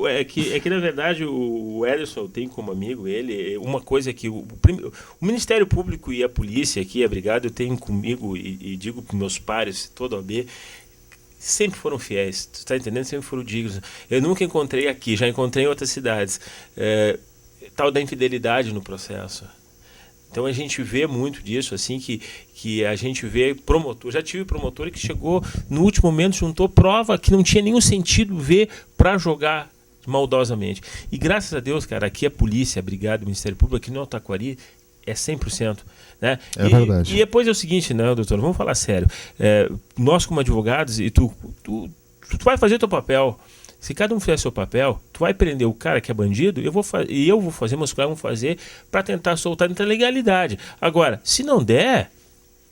É que na verdade o Ederson tem como amigo ele uma coisa que o Ministério Público e a polícia aqui, a brigada, eu tenho comigo e digo para meus pares, toda a OAB, sempre foram fiéis, tu tá entendendo? Sempre foram dignos. Eu nunca encontrei aqui, já encontrei em outras cidades, tal da infidelidade no processo. Então a gente vê muito disso, assim, que a gente vê promotor. Já tive promotor que chegou no último momento, juntou prova que não tinha nenhum sentido ver para jogar maldosamente. E graças a Deus, cara, aqui a polícia, a brigada, o Ministério Público, aqui no Taquari, é 100%. Né? É verdade. E depois é o seguinte, né, doutor, vamos falar sério. Nós como advogados, e tu vai fazer teu papel. Se cada um fizer seu papel, tu vai prender o cara que é bandido, eu vou fazer, meus colegas vão fazer para tentar soltar dentro da legalidade. Agora, se não der,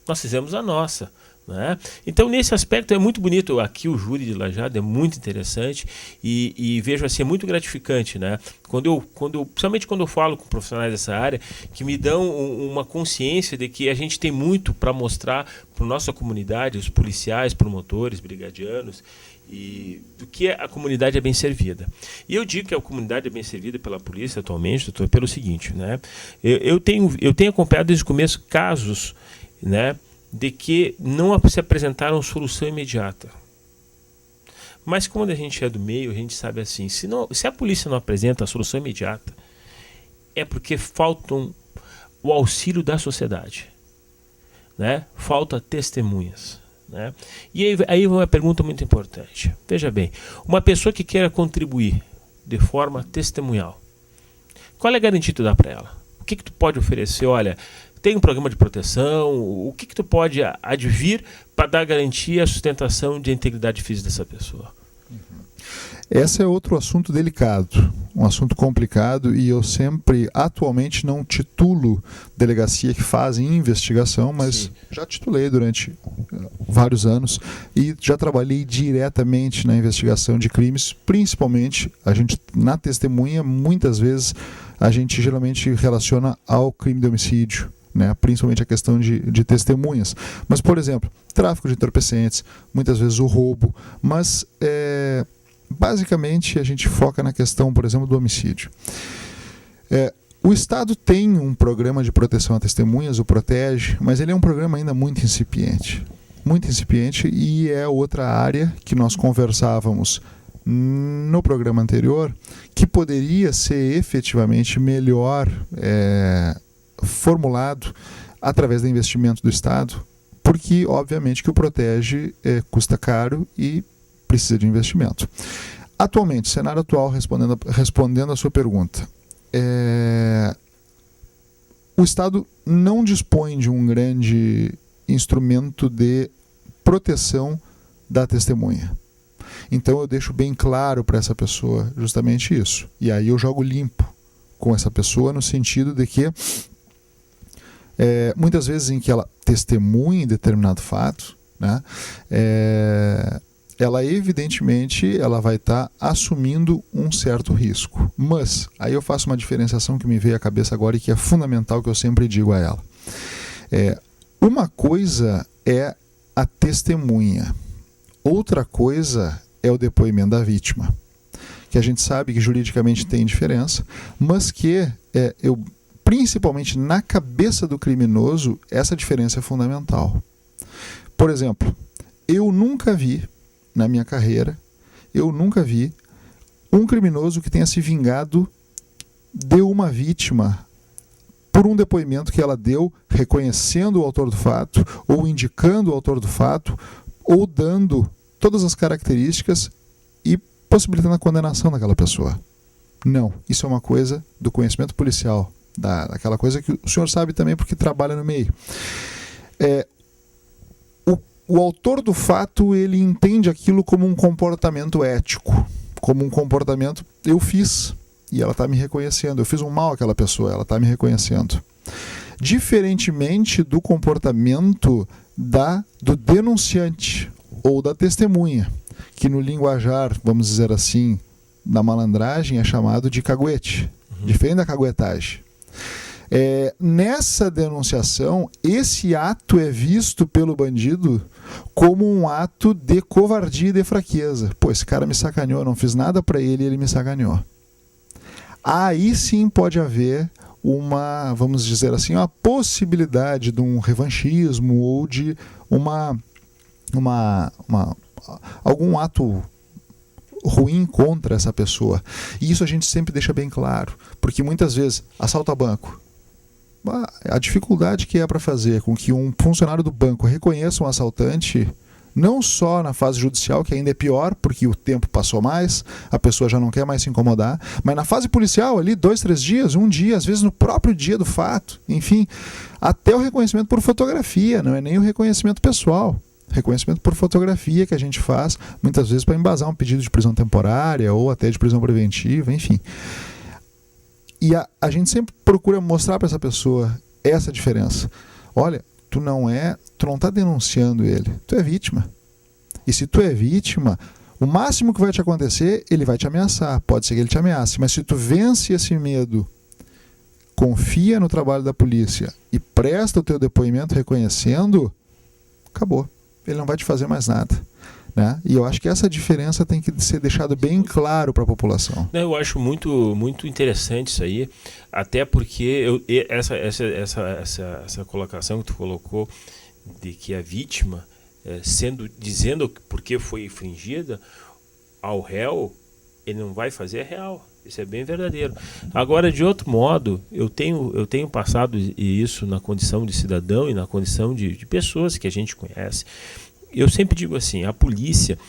nós fizemos a nossa. Né? Então, nesse aspecto, é muito bonito. Aqui o júri de Lajeado é muito interessante e vejo assim, é muito gratificante. Né? Principalmente quando eu falo com profissionais dessa área, que me dão uma consciência de que a gente tem muito para mostrar para a nossa comunidade, os policiais, promotores, brigadianos, e do que a comunidade é bem servida. E eu digo que a comunidade é bem servida pela polícia atualmente, doutor, pelo seguinte, né? Eu tenho acompanhado desde o começo casos, né, de que não se apresentaram solução imediata. Mas quando a gente é do meio, a gente sabe assim, se a polícia não apresenta a solução imediata, é porque faltam o auxílio da sociedade, né? Falta testemunhas. Né? E aí uma pergunta muito importante. Veja bem, uma pessoa que queira contribuir de forma testemunhal, qual é a garantia que tu dá para ela? O que tu pode oferecer? Olha, tem um programa de proteção, o que tu pode advir para dar garantia à sustentação de integridade física dessa pessoa? Esse é outro assunto delicado, um assunto complicado, e eu sempre, atualmente, não titulo delegacia que fazem investigação, mas sim, já titulei durante vários anos e já trabalhei diretamente na investigação de crimes, principalmente a gente na testemunha, muitas vezes a gente geralmente relaciona ao crime de homicídio. Né, principalmente a questão de testemunhas. Mas, por exemplo, tráfico de entorpecentes, muitas vezes o roubo, mas basicamente a gente foca na questão, por exemplo, do homicídio. O Estado tem um programa de proteção a testemunhas, o Protege, mas ele é um programa ainda muito incipiente, e é outra área que nós conversávamos no programa anterior, que poderia ser efetivamente melhor formulado através do investimento do Estado, porque obviamente que o Protege custa caro e precisa de investimento. Atualmente, cenário atual, respondendo a sua pergunta, o Estado não dispõe de um grande instrumento de proteção da testemunha. Então eu deixo bem claro para essa pessoa justamente isso. E aí eu jogo limpo com essa pessoa no sentido de que muitas vezes em que ela testemunha em determinado fato, né, ela evidentemente ela vai estar assumindo um certo risco. Mas aí eu faço uma diferenciação que me veio à cabeça agora e que é fundamental, que eu sempre digo a ela. Uma coisa é a testemunha, outra coisa é o depoimento da vítima, que a gente sabe que juridicamente tem diferença, mas que principalmente na cabeça do criminoso, essa diferença é fundamental. Por exemplo, eu nunca vi, na minha carreira, um criminoso que tenha se vingado de uma vítima por um depoimento que ela deu reconhecendo o autor do fato, ou indicando o autor do fato, ou dando todas as características e possibilitando a condenação daquela pessoa. Não, isso é uma coisa do conhecimento policial, daquela coisa que o senhor sabe também porque trabalha no meio. O autor do fato, ele entende aquilo como um comportamento ético, como um comportamento, eu fiz e ela está me reconhecendo, eu fiz um mal àquela pessoa, ela está me reconhecendo. Diferentemente do comportamento do denunciante ou da testemunha, que no linguajar, vamos dizer assim, da malandragem é chamado de caguete, diferente da caguetagem. Nessa denunciação, esse ato é visto pelo bandido como um ato de covardia e de fraqueza. Pô, esse cara me sacaneou, eu não fiz nada para ele e ele me sacaneou. Aí sim pode haver uma, vamos dizer assim, uma possibilidade de um revanchismo ou de algum ato ruim contra essa pessoa. E isso a gente sempre deixa bem claro, porque muitas vezes assalto a banco. A dificuldade que é para fazer com que um funcionário do banco reconheça um assaltante, não só na fase judicial, que ainda é pior, porque o tempo passou mais, a pessoa já não quer mais se incomodar, mas na fase policial, ali, 2, 3 dias, um dia, às vezes no próprio dia do fato, enfim, até o reconhecimento por fotografia, não é nem o reconhecimento pessoal. Reconhecimento por fotografia que a gente faz, muitas vezes para embasar um pedido de prisão temporária ou até de prisão preventiva, enfim. E a gente sempre procura mostrar para essa pessoa essa diferença. Olha, tu não está denunciando ele, tu é vítima. E se tu é vítima, o máximo que vai te acontecer, ele vai te ameaçar. Pode ser que ele te ameace, mas se tu vence esse medo, confia no trabalho da polícia e presta o teu depoimento reconhecendo, acabou. Ele não vai te fazer mais nada. Né? E eu acho que essa diferença tem que ser deixada bem claro para a população. Eu acho muito, muito interessante isso aí, até porque essa colocação que tu colocou de que a vítima, dizendo por que foi infringida, ao réu, ele não vai fazer é real. Isso é bem verdadeiro. Agora, de outro modo, eu tenho passado isso na condição de cidadão e na condição de pessoas que a gente conhece. Eu sempre digo assim, a polícia,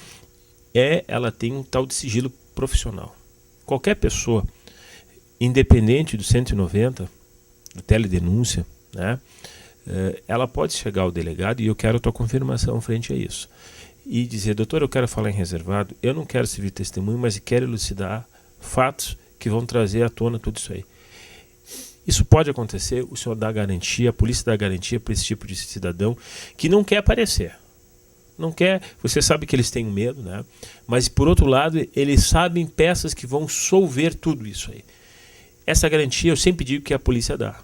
ela tem um tal de sigilo profissional. Qualquer pessoa, independente do 190, do teledenúncia, né, ela pode chegar ao delegado, e eu quero a tua confirmação frente a isso, e dizer, doutor, eu quero falar em reservado, eu não quero servir testemunho, mas quero elucidar fatos que vão trazer à tona tudo isso aí. Isso pode acontecer, o senhor dá garantia, a polícia dá garantia para esse tipo de cidadão que não quer aparecer. Não quer, você sabe que eles têm medo, né? Mas por outro lado, eles sabem peças que vão solver tudo isso aí. Essa garantia eu sempre digo que a polícia dá.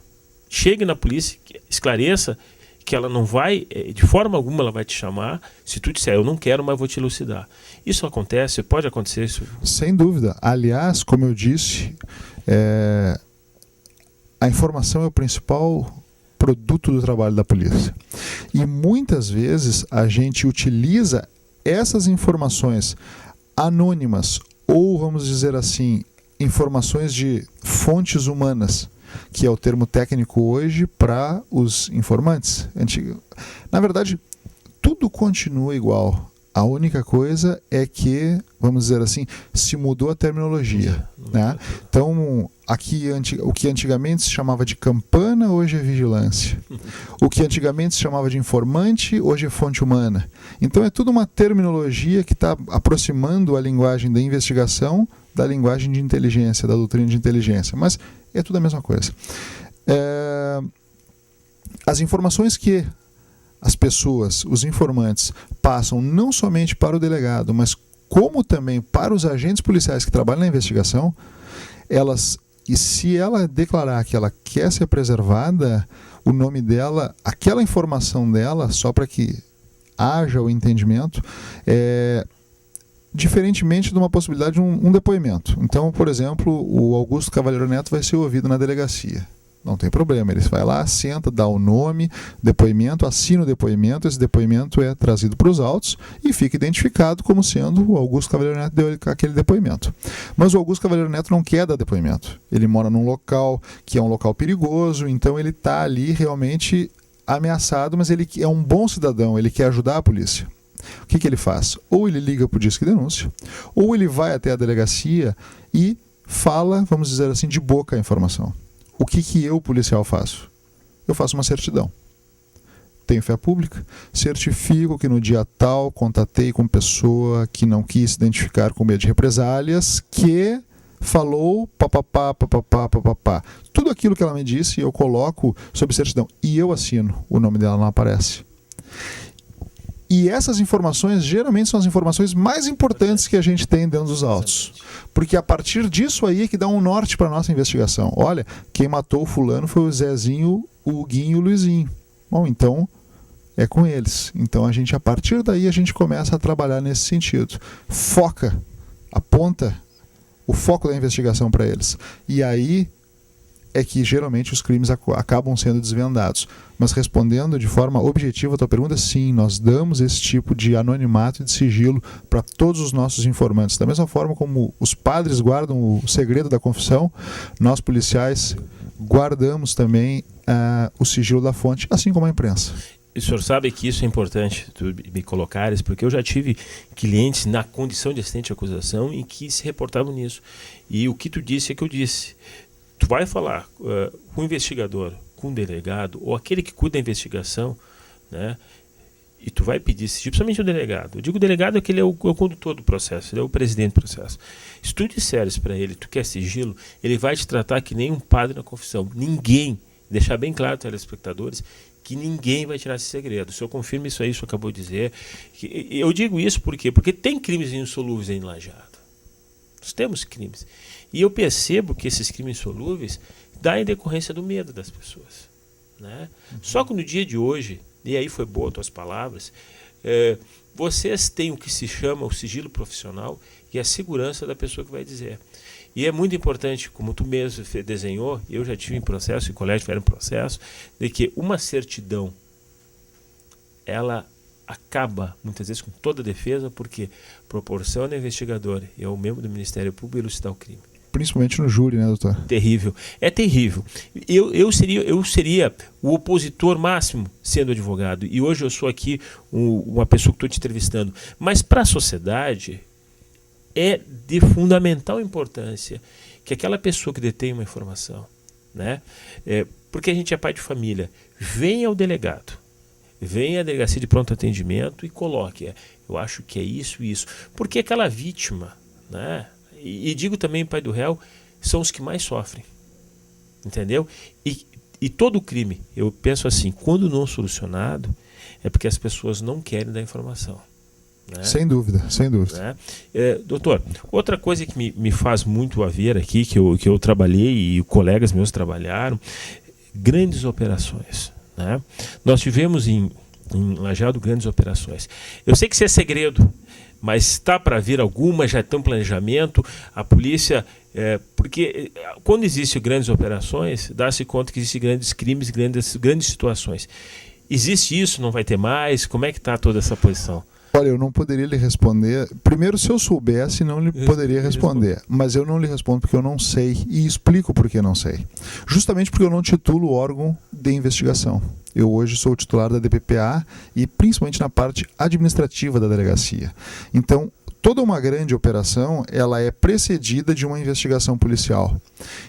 Chegue na polícia, esclareça que ela não vai, de forma alguma ela vai te chamar, se tu disser eu não quero, mas vou te elucidar. Isso acontece, pode acontecer isso? Sem dúvida. Aliás, como eu disse, a informação é o principal produto do trabalho da polícia. E muitas vezes a gente utiliza essas informações anônimas, ou vamos dizer assim, informações de fontes humanas, que é o termo técnico hoje para os informantes. Na verdade, tudo continua igual. A única coisa é que, vamos dizer assim, se mudou a terminologia. Né? Então, o que antigamente se chamava de campana, hoje é vigilância. O que antigamente se chamava de informante, hoje é fonte humana. Então, é tudo uma terminologia que está aproximando a linguagem da investigação da linguagem de inteligência, da doutrina de inteligência. Mas é tudo a mesma coisa. As informações que as pessoas, os informantes, passam não somente para o delegado, mas como também para os agentes policiais que trabalham na investigação, e se ela declarar que ela quer ser preservada, o nome dela, aquela informação dela, só para que haja o entendimento, diferentemente de uma possibilidade de um depoimento. Então, por exemplo, o Augusto Cavalheiro Neto vai ser ouvido na delegacia. Não tem problema, ele vai lá, senta, dá o nome, depoimento, assina o depoimento, esse depoimento é trazido para os autos e fica identificado como sendo o Augusto Cavalheiro Neto deu aquele depoimento. Mas o Augusto Cavalheiro Neto não quer dar depoimento. Ele mora num local que é um local perigoso, então ele está ali realmente ameaçado, mas ele é um bom cidadão, ele quer ajudar a polícia. O que ele faz? Ou ele liga para o Disque Denúncia, ou ele vai até a delegacia e fala, vamos dizer assim, de boca a informação. O que eu, policial, faço? Eu faço uma certidão. Tenho fé pública, certifico que no dia tal contatei com pessoa que não quis se identificar com medo de represálias, que falou papapá, papapá, papapá. Tudo aquilo que ela me disse eu coloco sob certidão. E eu assino, o nome dela não aparece. E essas informações geralmente são as informações mais importantes que a gente tem dentro dos autos. Porque a partir disso aí é que dá um norte para a nossa investigação. Olha, quem matou o fulano foi o Zezinho, o Guinho e o Luizinho. Bom, então é com eles. Então a partir daí a gente começa a trabalhar nesse sentido. Aponta o foco da investigação para eles. E aí é que geralmente os crimes acabam sendo desvendados. Mas respondendo de forma objetiva a tua pergunta, sim, nós damos esse tipo de anonimato e de sigilo para todos os nossos informantes. Da mesma forma como os padres guardam o segredo da confissão, nós policiais guardamos também o sigilo da fonte, assim como a imprensa. E o senhor sabe que isso é importante tu me colocares, porque eu já tive clientes na condição de assistente de acusação em que se reportavam nisso. E o que tu disse é que eu disse. Tu vai falar com o investigador, com o delegado, ou aquele que cuida da investigação, né? E tu vai pedir sigilo, principalmente o delegado. Eu digo o delegado é que ele é o condutor do processo, ele é o presidente do processo. Se tu disseres para ele, tu quer sigilo, ele vai te tratar que nem um padre na confissão. Ninguém, deixar bem claro, telespectadores, que ninguém vai tirar esse segredo. O senhor confirma isso aí, o senhor acabou de dizer. Eu digo isso por quê? Porque tem crimes insolúveis aí em Lajeado. Nós temos crimes. E eu percebo que esses crimes insolúveis dão em decorrência do medo das pessoas, né? Só que no dia de hoje, e aí foi boa as tuas palavras, vocês têm o que se chama o sigilo profissional e a segurança da pessoa que vai dizer. E é muito importante, como tu mesmo desenhou, eu já tive em processo, e colégios tiveram em processo, de que uma certidão, ela acaba, muitas vezes, com toda a defesa, porque proporciona ao investigador e ao membro do Ministério Público elucidar o crime. Principalmente no júri, né, doutor? Terrível. É terrível. Eu seria o opositor máximo sendo advogado, e hoje eu sou aqui uma pessoa que estou te entrevistando. Mas para a sociedade é de fundamental importância que aquela pessoa que detém uma informação, né, porque a gente é pai de família, venha ao delegado, venha à delegacia de pronto atendimento e coloque, eu acho que é isso e isso. Porque aquela vítima, né, e digo também, pai do réu, são os que mais sofrem, entendeu? E todo crime, eu penso assim, quando não solucionado, é porque as pessoas não querem dar informação, né? Sem dúvida, sem dúvida. Né? Doutor, outra coisa que me faz muito haver aqui, que eu trabalhei e colegas meus trabalharam, grandes operações, né? Nós tivemos em Lajeado grandes operações. Eu sei que isso é segredo, mas está para vir alguma, já tem um planejamento, a polícia, porque quando existem grandes operações, dá-se conta que existem grandes crimes, grandes situações. Existe isso? Não vai ter mais? Como é que está toda essa posição? Olha, eu não poderia lhe responder. Primeiro, se eu soubesse, não lhe poderia responder. Mas eu não lhe respondo porque eu não sei. E explico por que não sei. Justamente porque eu não titulo o órgão de investigação. Eu hoje sou o titular da DPPA e principalmente na parte administrativa da delegacia. Então, toda uma grande operação, ela é precedida de uma investigação policial.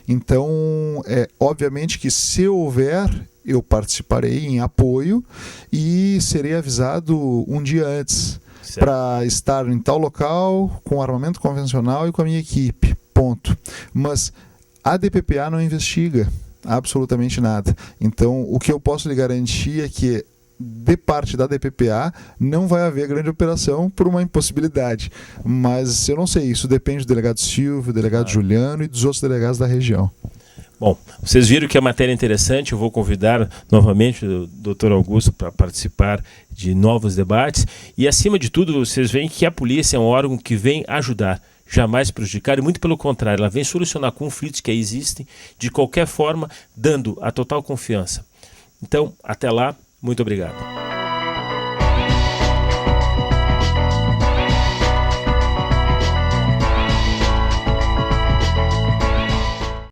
Então, obviamente que se houver, eu participarei em apoio e serei avisado um dia antes para estar em tal local, com armamento convencional e com a minha equipe, ponto. Mas a DPPA não investiga absolutamente nada. Então, o que eu posso lhe garantir é que de parte da DPPA não vai haver grande operação por uma impossibilidade. Mas eu não sei, isso depende do delegado Silvio, do delegado Juliano e dos outros delegados da região. Bom, vocês viram que a matéria é interessante, eu vou convidar novamente o Dr. Augusto para participar de novos debates e, acima de tudo, vocês veem que a polícia é um órgão que vem ajudar, jamais prejudicar, e muito pelo contrário, ela vem solucionar conflitos que aí existem, de qualquer forma, dando a total confiança. Então, até lá, muito obrigado.